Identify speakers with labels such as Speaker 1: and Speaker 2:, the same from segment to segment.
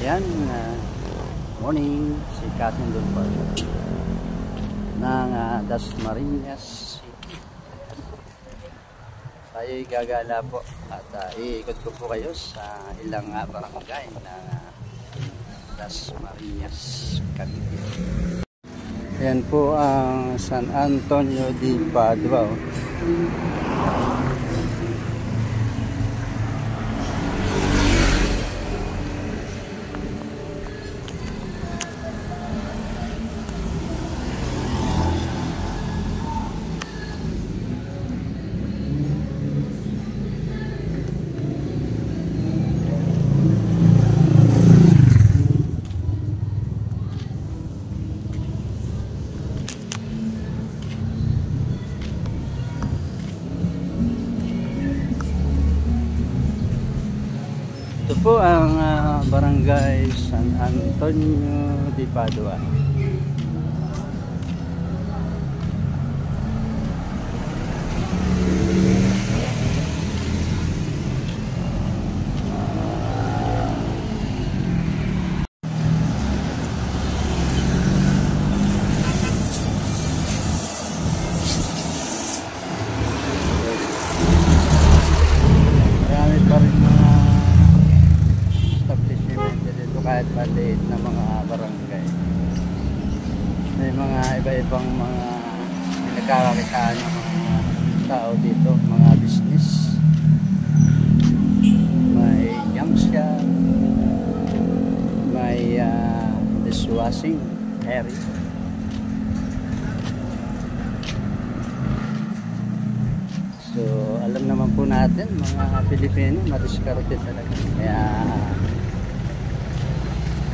Speaker 1: Yan, morning, si Catherine doon po ng Dasmariñas City. Tayo'y gagala po at iikot ko po kayo sa ilang barangay ng Dasmariñas, Cavite. Yan po ang San Antonio de Padua. Ito po ang barangay San Antonio de Padua. Marami pa rin mga kahit maliit na mga barangay. May mga iba-ibang mga pinagkakakitaan ng mga tao dito, mga business. May Yangsha, may dishwashing area. So alam naman po natin mga Pilipino madiskarte talaga. Kaya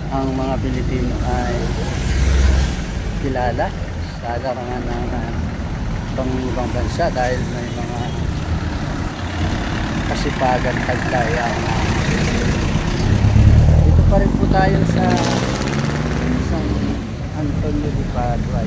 Speaker 1: ang mga Pilipino ay kilala sa larangan ng pang-ibang bansa dahil may mga kasipagan taglayang. Dito pa rin po tayo sa San Antonio de Padua.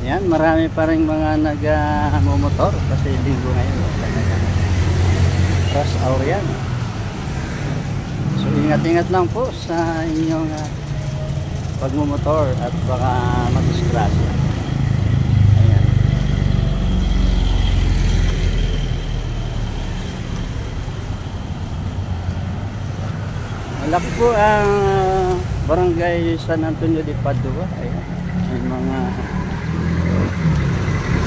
Speaker 1: Yan, marami pa rin mga nag-motor kasi linggo ngayon. Rush hour yan. So ingat-ingat lang po sa inyong pagmumotor at baka madisgrasya. Ayan. Malaki po ang barangay San Antonio de Padua. Ayan. May mga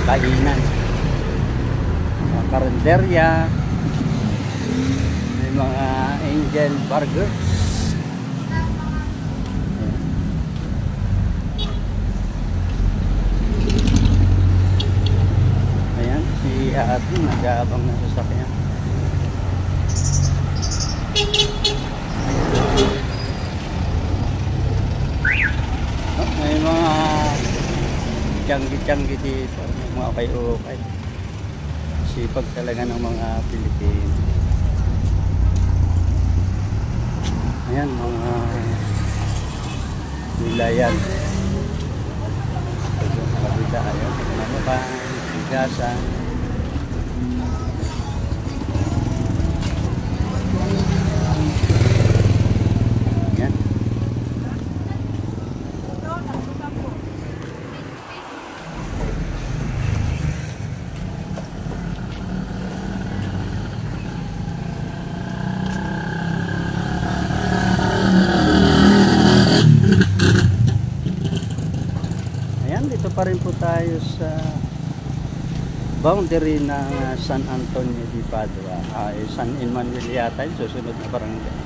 Speaker 1: kainan, mga karinderya, may mga angel burgers. Ayan, si ate nag-aabang na sasakyan. May mga tiyanggi-tiyanggi dito, mga okay-okay. Sipag talaga ng mga Pilipino. Ayan, mga wilayan. Kabila, ayan, ano pa, bigasan. Dito pa rin po tayo sa boundary ng San Antonio de Padua. San Emmanuel yata yung susunod na barangay.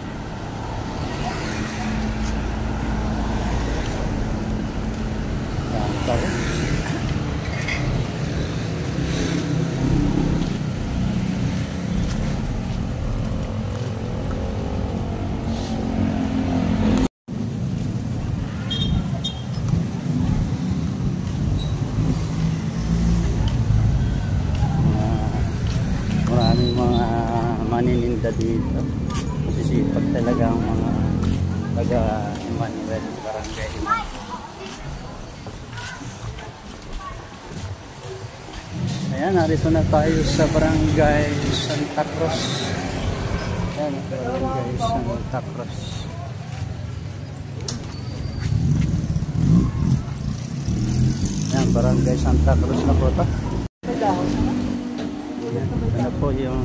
Speaker 1: ganda dito. Masisipag talaga ang mga taga Emmanuel Barangay. Ayan, narito na tayo sa Barangay Santa Cruz. Ayan, Barangay Santa Cruz. Ayan, Barangay Santa Cruz na po ito. Ano po yung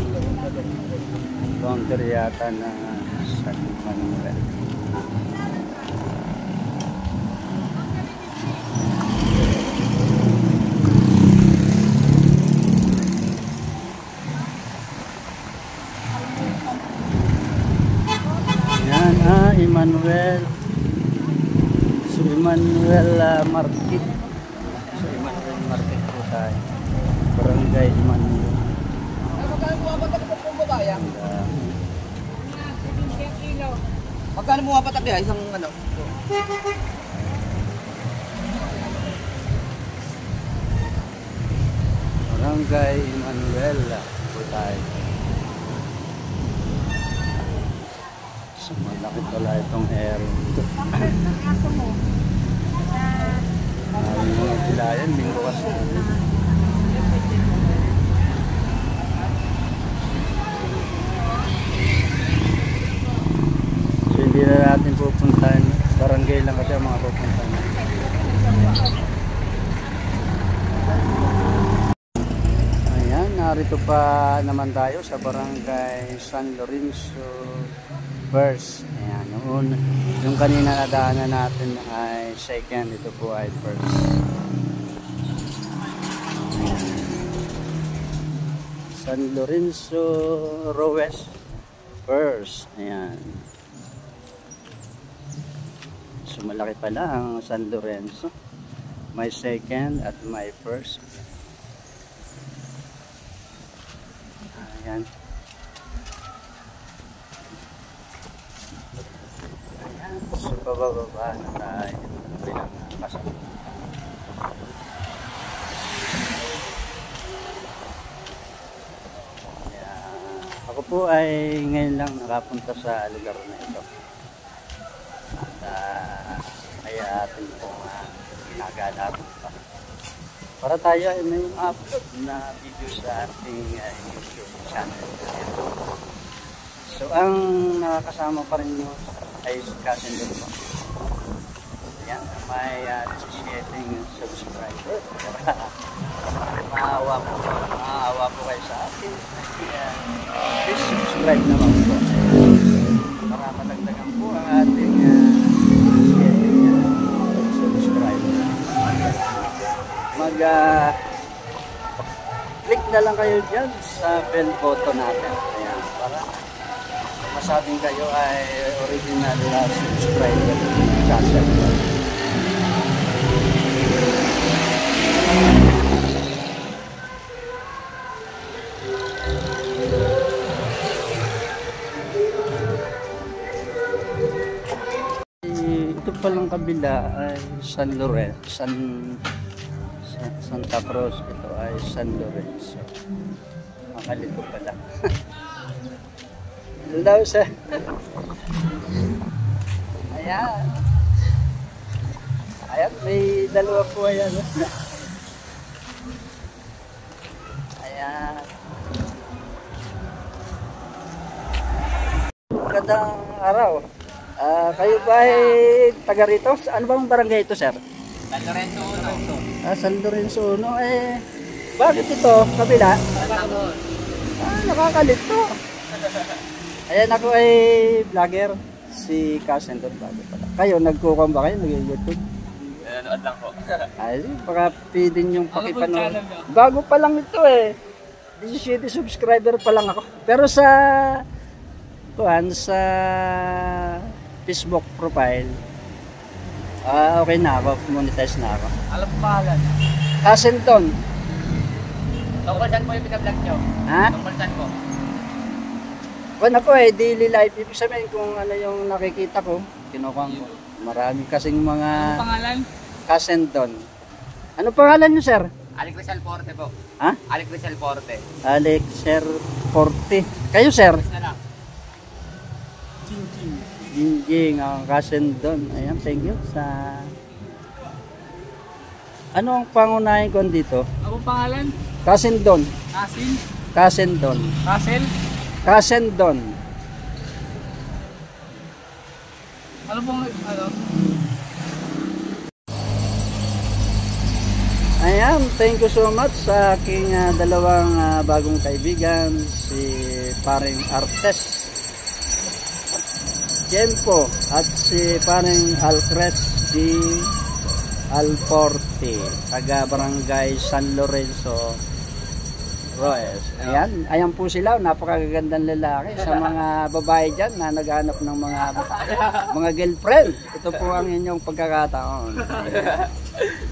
Speaker 1: boundary yata na San Manuel. Yan, Emmanuel. So, Emmanuel Market. So, Emmanuel Market po tayo. Barangay Emmanuel.
Speaker 2: Magkano mo mapatak niya? Isang ano?
Speaker 1: Barangay Emmanuel po tayo. So, malaki pala itong area ito. Maraming mga pilayan, linggo kasi. Hindi na natin pupuntahan. Barangay lang kasi ang mga pupuntahan. Ayan, narito pa naman tayo sa Barangay San Lorenzo First. Ayan, yung kanina nadaanan natin ay second. Ito po ay first. San Lorenzo Rowes First. Ayan. So malaki pala ang San Lorenzo. May second at may first. Ayan. Ayan. So pababa na tayo. Bilang kasama. Ayan. Ako po ay ngayon lang nakapunta sa lugar na ito. Kaya atin pong ginagala pa. Para tayo ay may upload na video sa ating YouTube channel. So ang nakakasama pa rin nyo ay si Cousin Don po. Yan, may 17 subscriber. Maawa po kayo sa atin. Please subscribe naman po. Para matagdagan po ang ating click na lang kayo dyan sa bell button natin. Ayan, para masabing kayo ay original subscriber channel. Ito palang kabila ay San Lorenzo, Santa Cruz. Ito ay San Lorenzo. Makalito pala. Hello sir. Ayan. Ayan, may dalawa po ayan. Ayan. Magandang araw. Kayo ba ay taga rito? Ano bang barangay ito, sir?
Speaker 2: San Lorenzo 1.
Speaker 1: San Lorenzo 1. Bakit ito? Kabila? Nakakalito. Ayan, ako ay vlogger. Si Cousin Don Bago pala. Kayo, nagkukam ba kayo? Nag-YouTube?
Speaker 2: Nanood lang po.
Speaker 1: Ay, baka pwede niyong pakipanood. Bago pa lang ito eh. 17 subscriber pa lang ako. Pero sa Facebook profile, okay na ako, monetize na ako.
Speaker 2: Alam mo pangalan?
Speaker 1: Cousin Don.
Speaker 2: Tungkol saan po yung pinablog nyo?
Speaker 1: Ha?
Speaker 2: Tungkol saan po?
Speaker 1: Kung ako daily life, ibig sabihin kung ano yung nakikita ko, kinukuha ko. Marami kasing mga...
Speaker 2: Ano pangalan?
Speaker 1: Cousin Don. Ano pangalan niyo, sir?
Speaker 2: Alex Rizal Forte po.
Speaker 1: Ha?
Speaker 2: Alex Rizal Forte.
Speaker 1: Alex Sir Forte. Kayo, sir?
Speaker 2: Na lang.
Speaker 1: Jingjing, ang Kasendon. Ayan, thank you sa... Ano ang pangunahing kon dito?
Speaker 2: Ano pangalan?
Speaker 1: Kasendon.
Speaker 2: Asin?
Speaker 1: Kasendon.
Speaker 2: Castle?
Speaker 1: Kasendon.
Speaker 2: Ano pong, ano?
Speaker 1: Ayan, thank you so much sa aking dalawang bagong kaibigan, si paring Artes Tiempo at si paring Alcres di Alforte, taga barangay San Lorenzo Roes. Ayan, ayan po sila, napakagandang lalaki sa mga babae dyan na naghanap ng mga girlfriend. Ito po ang inyong pagkakataon.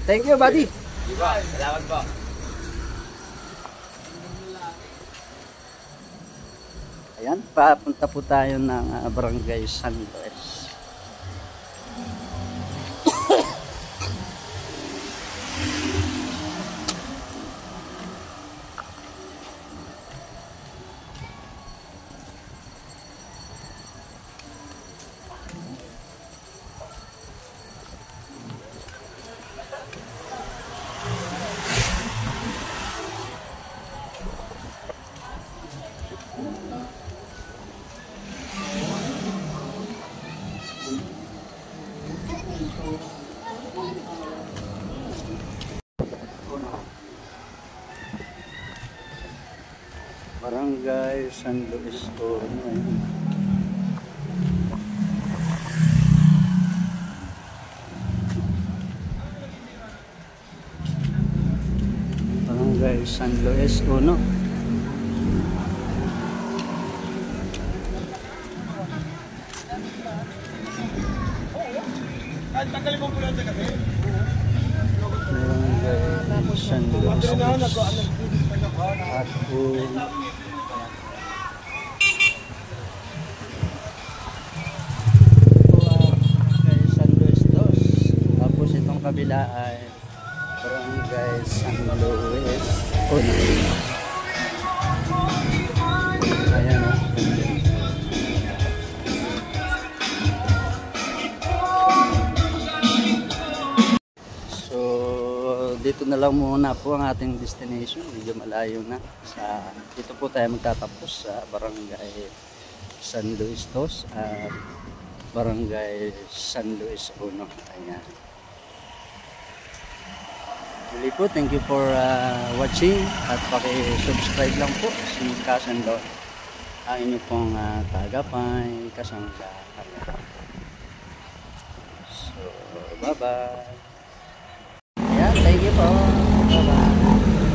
Speaker 1: Thank you, buddy.
Speaker 2: Salamat po.
Speaker 1: Ayan, papunta po tayo ng barangay San Luis. Barangay San Luis po. Barangay San Luis Uno.
Speaker 2: Tanggalin mo po lang sa kasi.
Speaker 1: Barangay San Luis at San Luis Dos. Tapos itong kabila ay Barangay San Luis Uno. Ayan o. Dito na lang muna po ang ating destination, medyo malayo na. Dito po tayo magtatapos sa Barangay San Luis Dos at Barangay San Luis Uno. Ayan. Muli po, thank you for watching at paki-subscribe lang po si Kasendon, ang inyo pong tagapay, kasangga. So, bye-bye. Thank you po. Bye-bye.